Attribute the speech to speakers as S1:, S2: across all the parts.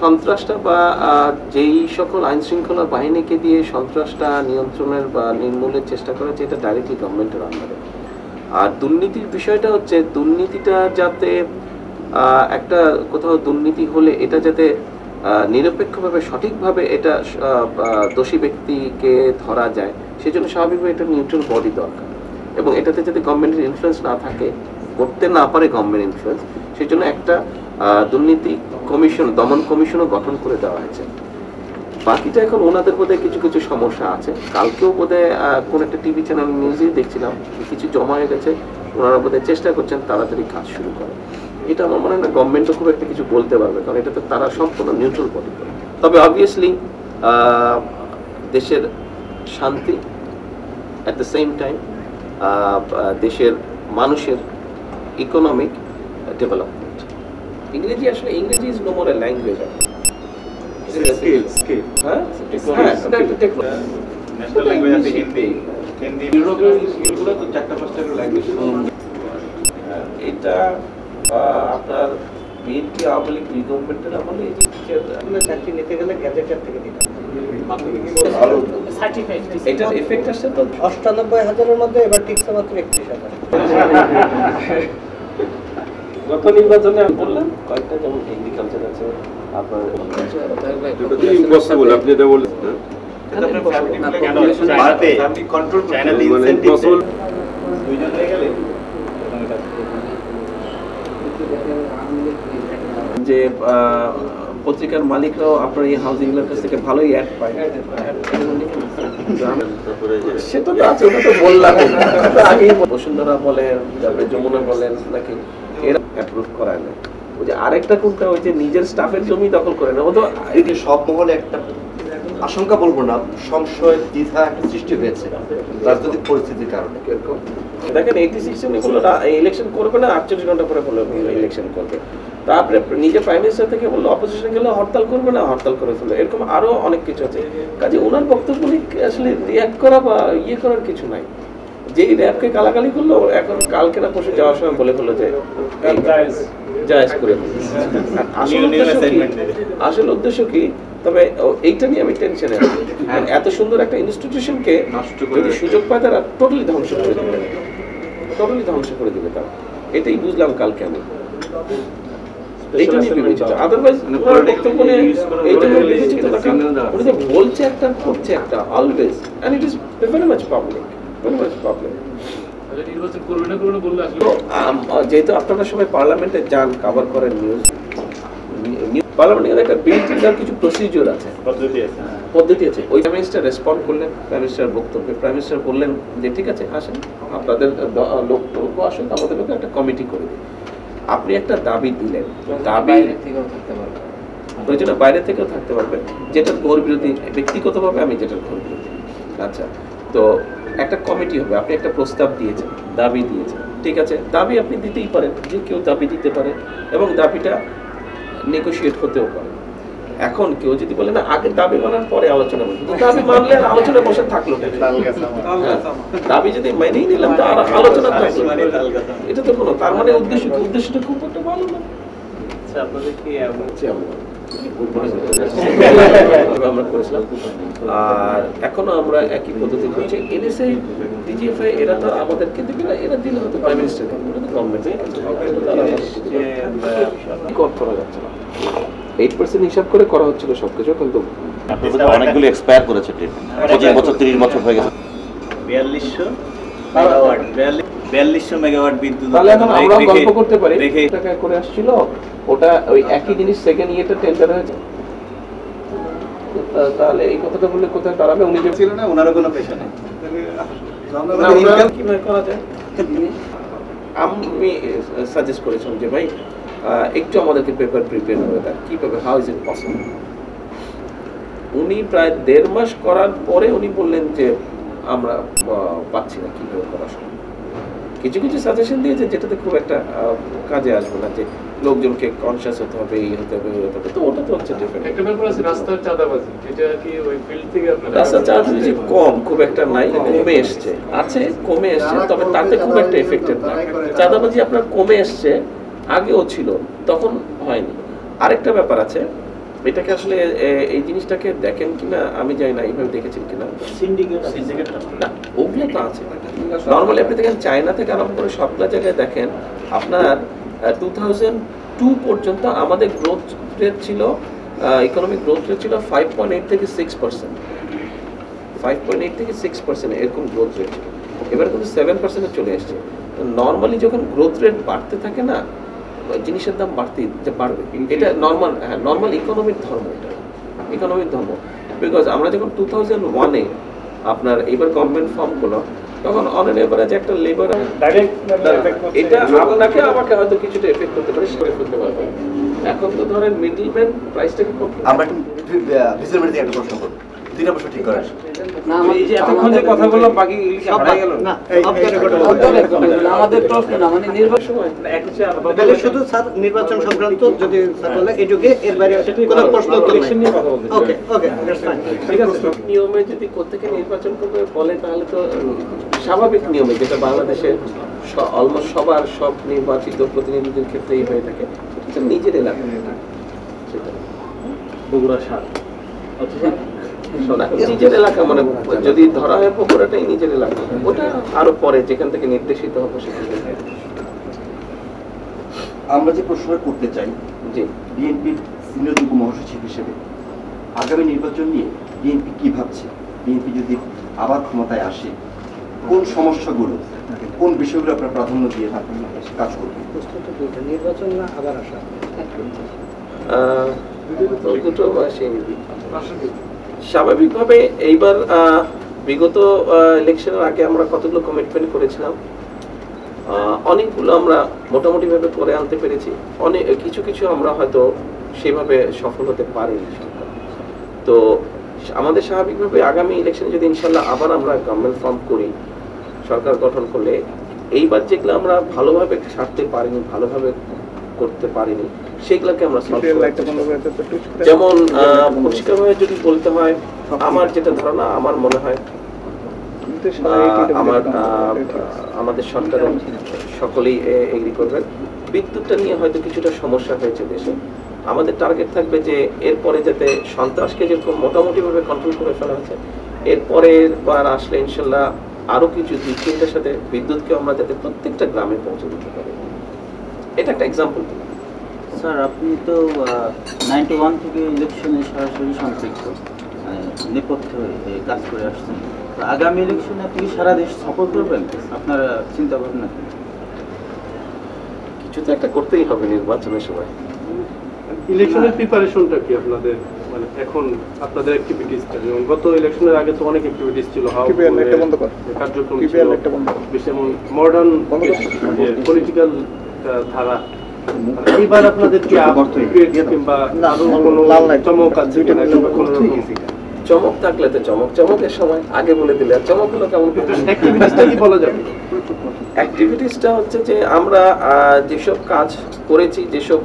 S1: সন্ত্রাসটা বা যেই সকল আইন শৃঙ্খলা বাহিনীকে দিয়ে সন্ত্রাসটা নিয়ন্ত্রণের বা নির্মূলের চেষ্টা করা হচ্ছে, এটা ডাইরেক্টলি গভর্নমেন্টের আন্ডারে। আর দুর্নীতির বিষয়টা হচ্ছে, দুর্নীতিটা যাতে একটা কোথাও দুর্নীতি হলে এটা যাতে নিরপেক্ষভাবে সঠিকভাবে এটা দোষী ব্যক্তিকে ধরা যায়, সেজন্য স্বাভাবিকভাবে এটা নিউট্রাল বডি দরকার। এবং এটাতে যাতে গভর্নমেন্টের ইনফ্লুয়েন্স না থাকে, করতে না পারে গভর্নমেন্ট ইনফ্লুয়েন্স, সেই জন্য একটা দুর্নীতি কমিশন, দমন কমিশনও গঠন করে দেওয়া হয়েছে। বাকিটা এখন ওনাদের বোধহয় কিছু কিছু সমস্যা আছে। কালকেও বোধহয় কোন একটা টিভি চ্যানেল নিউজেই দেখছিলাম কিছু জমা হয়ে গেছে, ওনারা বোধহয় চেষ্টা করছেন তাড়াতাড়ি কাজ শুরু করে। এটা আমার মনে হয় না গভর্নমেন্টও খুব একটা কিছু বলতে পারবে, কারণ এটা তো তারা সম্পূর্ণ নিউট্রাল বডি। তবে অবভিয়াসলি দেশের শান্তি, অ্যাট দ্য সেম টাইম দেশের মানুষের ইকোনমিক ডেভেলপমেন্ট। ইংরেজি আসলে ইংরেজি is no more a language, এটা আপনার বিএনপি আওয়ামী লীগ দুই গভর্নমেন্টের আমলে এই যে চাকরি নিতে গেলে গ্যাজেটার থেকে দিতে এটার এফেক্ট আসছে তো
S2: ৯৮,০০০-এর মধ্যে এবার টিকছে মাত্র ৩১,০০০।
S1: গত নির্বাচনে আমি বললাম কয়েকটা, যেমন এগ্রিকালচার আছে, আপনার
S3: ইম্পসিবল আপনি এটা বললেন
S1: যে পত্রিকার মালিকরাও আপনার এই হাউজিং এর কাছ থেকে ভালোই অ্যাড পায়, সেটা তো আছে, ওটা তো বললাম আগেই। বসুন্ধরা বলেন, তারপরে যমুনা বলেন, নাকি এরা অ্যাপ্রুভ করায় না। ওই যে আরেকটা কোনটা, ওই যে নিজের স্টাফের জমি দখল করে না, ও তো
S2: সব মহলে একটা আশঙ্কা বলবো না, সংশয় দ্বিধা একটা সৃষ্টি হয়েছে রাজনৈতিক পরিস্থিতির কারণে।
S1: দেখেন 86 জনে বললো ইলেকশন করবে না, 48 ঘন্টা পরে বললো ইলেকশন করবে। তারপরে নিজে প্রাইম মিনিস্টার থেকে বললো অপোজিশন গেলে হরতাল করবে না, হরতাল করে ফেললো। এরকম আরো অনেক কিছু আছে। কাজে ওনার বক্তব্য আসলে রিয়াক্ট করা বা ইয়ে করার কিছু নাই। যেই র্যাবকে গালাগালি করলো, এখন কালকে না পরশু যাওয়ার সময় বলে ফেললো যে জায়েজ করে। আসল উদ্দেশ্য কি? তবে এইটা নিয়ে আমি টেনশনে আছি। এত সুন্দর একটা ইনস্টিটিউশনকে যদি সুযোগ পায় তারা টোটালি ধ্বংস করে দিবে, টোটালি ধ্বংস করে দিবে তারা। এটাই বুঝলাম কালকে আমি। এইটা নিয়ে বিবেচিত, আদারওয়াইজ বক্তব্য নিয়ে এইটা নিয়ে বিবেচিত না। উনি তো বলছে একটা, করছে একটা, always, and it is very much public, very much public. যেহেতু আপনারা সবাই পার্লামেন্টে যান, কভার করেন নিউজ, পার্লামেন্টের একটা বিল কিছু প্রসিডিওর আছে, পদ্ধতি আছে। ওই প্রাইম মিনিস্টার রেসপন্ড করলেন প্রাইম মিনিস্টার বক্তব্যে, প্রাইম মিনিস্টার বললেন যে ঠিক আছে আসেন, আপনাদের লোক আসেন, আমাদের লোক একটা কমিটি করে দিন। আপনি একটা দাবি দিলেন, দাবি প্রয়োজনে বাইরে থেকেও থাকতে পারবে, যেটার ঘোর বিরোধী ব্যক্তিগতভাবে আমি যেটার ঘোর বিরোধী। আচ্ছা, তো একটা কমিটি হবে, আপনি একটা প্রস্তাব দিয়েছেন, দাবি দিয়েছেন, ঠিক আছে, দাবি আপনি দিতেই পারেন, যে কেউ দাবি দিতে পারে এবং দাবিটা নেগোশিয়েট হতেও পারে। এখন কেউ যদি বলে না আগে দাবি মানার পরে আলোচনা বলি, দাবি মানলে আলোচনা বসে থাকলো, দাবি যদি মেনেই নিলাম তো আর আলোচনা থাকলো, এটা তো কোনো, তার মানে উদ্দেশ্যটা খুব একটা ভালো না। আমরা করেছিলাম, আর এখনো আমরা একই পদ্ধতি করছি। এনএসআই, ডিজিএফআই এরা তো আমাদেরকে দিবে না, এরা দিলে হয়তো প্রাইম মিনিস্টারকে, গভর্নমেন্ট করা যাচ্ছে না। 8% হিসাব করে করা হচ্ছিল সবকিছু, কিন্তু
S4: অনেকগুলো এক্সপায়ার করেছে, 25 বছর 30 বছর হয়ে গেছে।
S5: 4200 মেগাওয়াট বিদ্যুৎ।
S1: তাহলে এখন আমরা গল্প করতে পারি টাকা করে আসছিল, ওটা ওই একই জিনিস সেকেন্ড ইয়েতে টেন্ডার হয়েছে। তাহলে এই কথাটা বললে কোথায় দাঁড়াবে? উনি যে
S5: ছিল না, ওনারও কোনো পেশা নেই।
S1: কিভাবে করা যায়? আমি সাজেস্ট করেছিলাম যে ভাই একটু আমাদেরকে পেপার প্রিপেয়ার করে দেন, কিভাবে, হাউ ইজ ইট পসিবল। উনি প্রায় 1.5 মাস করার পরে উনি বললেন যে আমরা পাচ্ছি না কিভাবে করা সম্ভব। কিছু কিছু সাজেশন দিয়েছে যেটাতে খুব একটা কাজে আসবে না, যে লোকজনকে কনসিয়াস হতে হবে, এই হতে হবে, হতে হবে, তো ওটা তো হচ্ছে ডিফারেন্ট।
S6: একটা ব্যাপার আছে রাস্তার চাঁদাবাজি, এটা কি ওই ফিল্ড থেকে আপনারা?
S1: রাস্তার চাঁদাবাজি কম, খুব একটা নাই, কমে এসছে, আছে কমে এসছে, তবে তাতে খুব একটা এফেক্টেড না। চাঁদাবাজি আপনার কমে এসছে, আগেও ছিল, তখন হয়নি। আরেকটা ব্যাপার আছে, এটাকে আসলে এই জিনিসটাকে দেখেন কিনা আমি জানি না, এইভাবে দেখেছেন কিনা।
S5: সিন্ডিকেট
S1: না, ওগুলো তো আছে। নর্মালি আপনি দেখেন চায়না থেকে আরম্ভ করে সবগুলো জায়গায় দেখেন আপনার 2002 পর্যন্ত আমাদের গ্রোথ রেট ছিল, ইকোনমিক গ্রোথ রেট ছিল 5.8 থেকে 6%, 5.8 থেকে 6% এরকম গ্রোথ রেট ছিল। এবার কিন্তু 7% চলে এসছে। নর্মালি যখন গ্রোথ রেট বাড়তে থাকে না, জিনিসের দাম বাড়বে, এটা নর্মাল। হ্যাঁ, নর্মাল ইকোনমিক ধর্ম, এটা ইকোনমিক ধর্ম। বিকজ আমরা যখন 2001-এ আপনার এইবার গভর্নমেন্ট ফর্ম গুলো, তখন অন এন এভারেজ একটা লেবার এটা আপনাকে আমাকে হয়তো কিছুটা এফেক্ট করতে পারে, সেটা করতে পারবে। এখন তো ধরেন মিডলম্যান প্রাইসটাকে কম।
S2: আমরা একটু ভিজিবিলিটি থেকে একটা প্রশ্ন করব, 2টা প্রশ্ন ঠিক করে আসুন।
S5: এই যে এতক্ষণ যে কথা বললাম বাকি হারাই গেল না।
S3: আমাদের প্রশ্ন না, মানে নির্বাচন
S1: সময়
S7: তাহলে শুধু স্যার নির্বাচন সংক্রান্ত যদি স্যার বলে এটুকু, এর বাইরে কোনো প্রশ্ন উত্তর নেই।
S1: ইলেকশন নিয়ে কথা বলতে চাই।
S7: ওকে ওকে দ্যাটস ফাইন।
S1: ঠিক আছে, নিয়মে যদি কোত্থেকে নির্বাচন করবে বলে, তাহলে তো স্বাভাবিক নিয়মে, যেটা বাংলাদেশে অলমোস্ট সবার সব নির্বাচিত প্রতিনিধিদের ক্ষেত্রেই হয়ে থাকে, এটা নিজের এলাকা, সেটা
S5: বগুড়া সার
S1: শোনা, নিজের এলাকা, মানে যদি ধরা হয় বগুড়াটাই নিজের এলাকা, ওটা আরো পরে যেখান থেকে নির্দেশিত হবে সেখান থেকে।
S2: আমরা যে প্রশ্নটা করতে চাই,
S1: জি,
S2: বিএনপির সিনিয়র যুগ্ম মহাসচিব হিসেবে আগামী নির্বাচন নিয়ে বিএনপি কি ভাবছে? বিএনপি যদি আবার ক্ষমতায় আসে, কোন সমস্যাগুলো, কোন বিষয়গুলো আপনার প্রাধান্য দিয়ে কাজ করবেন?
S7: নির্বাচন না আবার আসা।
S1: দুটো স্বাভাবিকভাবে এইবার বিগত ইলেকশনের আগে আমরা কতগুলো কমিটমেন্ট করেছিলাম, অনেকগুলো আমরা মোটামুটি ভাবে করে আনতে পেরেছি, অনেক কিছু কিছু আমরা হয়তো সেভাবে সফল হতে পারিনি সরকার। তো আমাদের স্বাভাবিকভাবে আগামী ইলেকশনে যদি ইনশাল্লাহ আবার আমরা গভর্নমেন্ট ফর্ম করি, সরকার গঠন করলে, এইবার যেগুলো আমরা ভালোভাবে ছাড়তে পারিনি, ভালোভাবে করতে পারিনি, সেগুলোকে আমরা সলভ করব। যেমন পরিষ্কারভাবে যদি বলতে হয়, আমার যেটা ধারণা, আমার মনে হয় আমাদের সরকারের সকলেই এগ্রি করবেন, বিদ্যুৎটা নিয়ে হয়তো কিছুটা সমস্যা হয়েছে দেশে। আমাদের টার্গেট থাকবে যে এরপরে যাতে সন্ত্রাসকে যেরকম মোটামুটিভাবে কন্ট্রোল করে ফেলা হয়েছে, এরপরের বার আসলে ইনশাল্লাহ আরো কিছু 2-3টার সাথে বিদ্যুৎকে আমরা যাতে প্রত্যেকটা গ্রামে পৌঁছে দিতে পারি। এটা একটা এক্সাম্পল।
S3: স্যার, আপনি তো 91 থেকে ইলেকশনে সরাসরি সম্পৃক্ত, নেপথ্যে কাজ করে আসছেন। তো আগামী ইলেকশনে আপনি কি সারা দেশ সফর করবেন? আপনার চিন্তা ভাবনা কি?
S1: কিছু তো একটা করতেই হবে নির্বাচনের সময়।
S6: ইলেকশনের প্রিপারেশনটা কি আপনাদের, মানে এখন আপনাদের অ্যাক্টিভিটিসটা? যেমন গত ইলেকশনের আগে তো অনেক অ্যাক্টিভিটিস ছিল, কার্যক্রম ছিল, বেশি এমন মডার্ন পলিটিক্যাল ধারা। এইবার আপনাদের কি কিংবা কোনো চমক আছে?
S1: চমক থাকলে তো চমকের সময় আগে বলে দিলে, আর চমক হলো কেমন?
S6: অ্যাক্টিভিটিসটা কি বলা যাবে?
S1: অ্যাক্টিভিটিসটা হচ্ছে যে আমরা যেসব কাজ করেছি, যেসব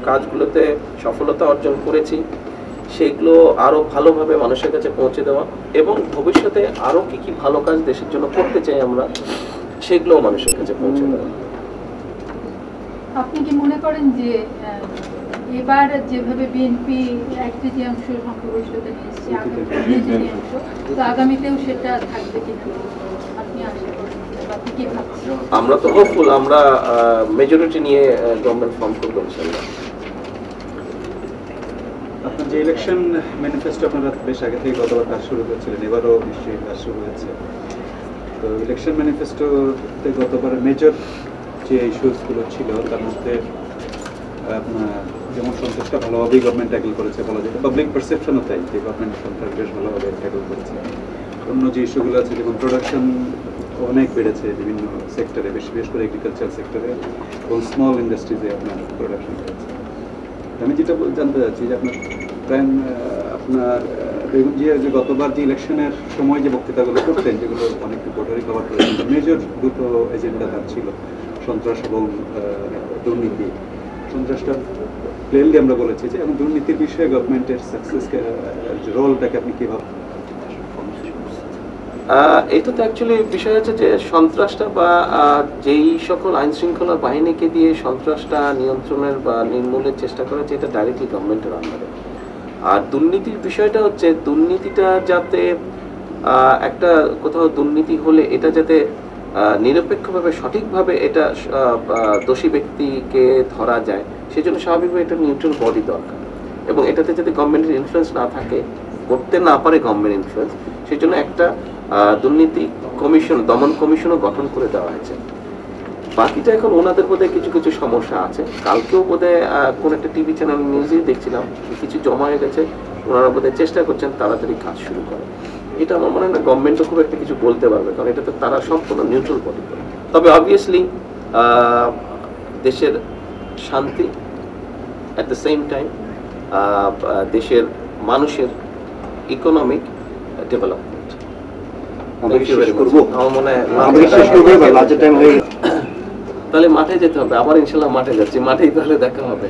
S1: কাজগুলোতে সফলতা অর্জন করেছি, সেগুলো আরো ভালোভাবে মানুষের কাছে পৌঁছে দেওয়া, এবং ভবিষ্যতে আরো কি কি ভালো কাজ দেশের জন্য করতে চাই আমরা, সেগুলো মানুষের কাছে পৌঁছে দেওয়া।
S8: আপনি কি মনে করেন যে এবার যেভাবে বিএনপি 1/3 সংখ্যাগরিষ্ঠতা নিয়েছে, তো আগামীতেও সেটা থাকবে কিনা আপনি আশা করেন? আপনি কি ভাবছেন?
S1: আমরা তো হোপফুল, আমরা মেজরিটি নিয়ে গভর্নমেন্ট ফর্ম করবো ইনশাআল্লাহ।
S9: আপনার যে ইলেকশন ম্যানিফেস্টো আপনারা বেশ আগে থেকে গতবার কাজ শুরু করেছিলেন, এবারও নিশ্চয়ই কাজ শুরু হয়েছে। তো ইলেকশন ম্যানিফেস্টোতে গতবার মেজর যে ইস্যুসগুলো ছিল, তার মধ্যে আপনার যেমন সন্ত্রাসটা ভালোভাবেই গভর্নমেন্ট ট্যাকল করেছে বলা যায়, পাবলিক পারসেপশনও তাই যে গভর্নমেন্ট সন্ত্রাস বেশ ভালোভাবে ট্যাকল করেছে। অন্য যে ইস্যুগুলো আছে, যেমন প্রোডাকশন অনেক বেড়েছে বিভিন্ন সেক্টরে, বিশেষ করে এগ্রিকালচার সেক্টরে এবং স্মল ইন্ডাস্ট্রিজে আপনার প্রোডাকশন বেড়েছে। আমি যেটা জানতে চাচ্ছি যে আপনার বেগম জিয়া যে গতবার যে ইলেকশনের সময় যে বক্তৃতাগুলো করতেন, যেগুলো অনেক রিপোর্টারই কভার করেছেন, মেজর দুটো এজেন্ডা তার ছিল, সন্ত্রাস এবং দুর্নীতি। সন্ত্রাসটা প্লেনলি আমরা বলেছি যে, এবং দুর্নীতির বিষয়ে গভর্নমেন্টের সাকসেস রোলটাকে আপনি কীভাবে?
S1: এটা তো অ্যাকচুয়ালি বিষয় হচ্ছে যে সন্ত্রাসটা বা যেই সকল আইন শৃঙ্খলা বাহিনীকে দিয়ে সন্ত্রাসটা নিয়ন্ত্রণের বা নির্মূলের চেষ্টা করা হচ্ছে, এটা ডাইরেক্টলি গভর্নমেন্টের আন্ডারে। আর দুর্নীতির বিষয়টা হচ্ছে দুর্নীতিটা যাতে একটা কোথাও দুর্নীতি হলে এটা যাতে নিরপেক্ষভাবে সঠিকভাবে এটা দোষী ব্যক্তিকে ধরা যায়, সেই জন্য স্বাভাবিকভাবে এটা নিউট্রাল বডি দরকার, এবং এটাতে যাতে গভর্নমেন্টের ইনফ্লুয়েন্স না থাকে, করতে না পারে গভর্নমেন্ট ইনফ্লুয়েন্স, সেই জন্য একটা দুর্নীতি কমিশন, দমন কমিশনও গঠন করে দেওয়া হয়েছে। বাকিটা এখন ওনাদের বোধহয় কিছু কিছু সমস্যা আছে। কালকেও বোধহয় কোন একটা টিভি চ্যানেল নিউজে দেখছিলাম কিছু জমা হয়ে গেছে, ওনারা বোধহয় চেষ্টা করছেন তাড়াতাড়ি কাজ শুরু করে। এটা আমার মনে হয় না গভর্নমেন্টও খুব একটা কিছু বলতে পারবে, কারণ এটা তো তারা সম্পূর্ণ নিউট্রাল বডি। তবে অবভিয়াসলি দেশের শান্তি, অ্যাট দ্য সেম টাইম দেশের মানুষের ইকোনমিক ডেভেলপমেন্ট। আমার মনে হয় তাহলে মাঠে যেতে হবে, আবার ইনশাল্লাহ মাঠে যাচ্ছি, মাঠেই তাহলে দেখা হবে।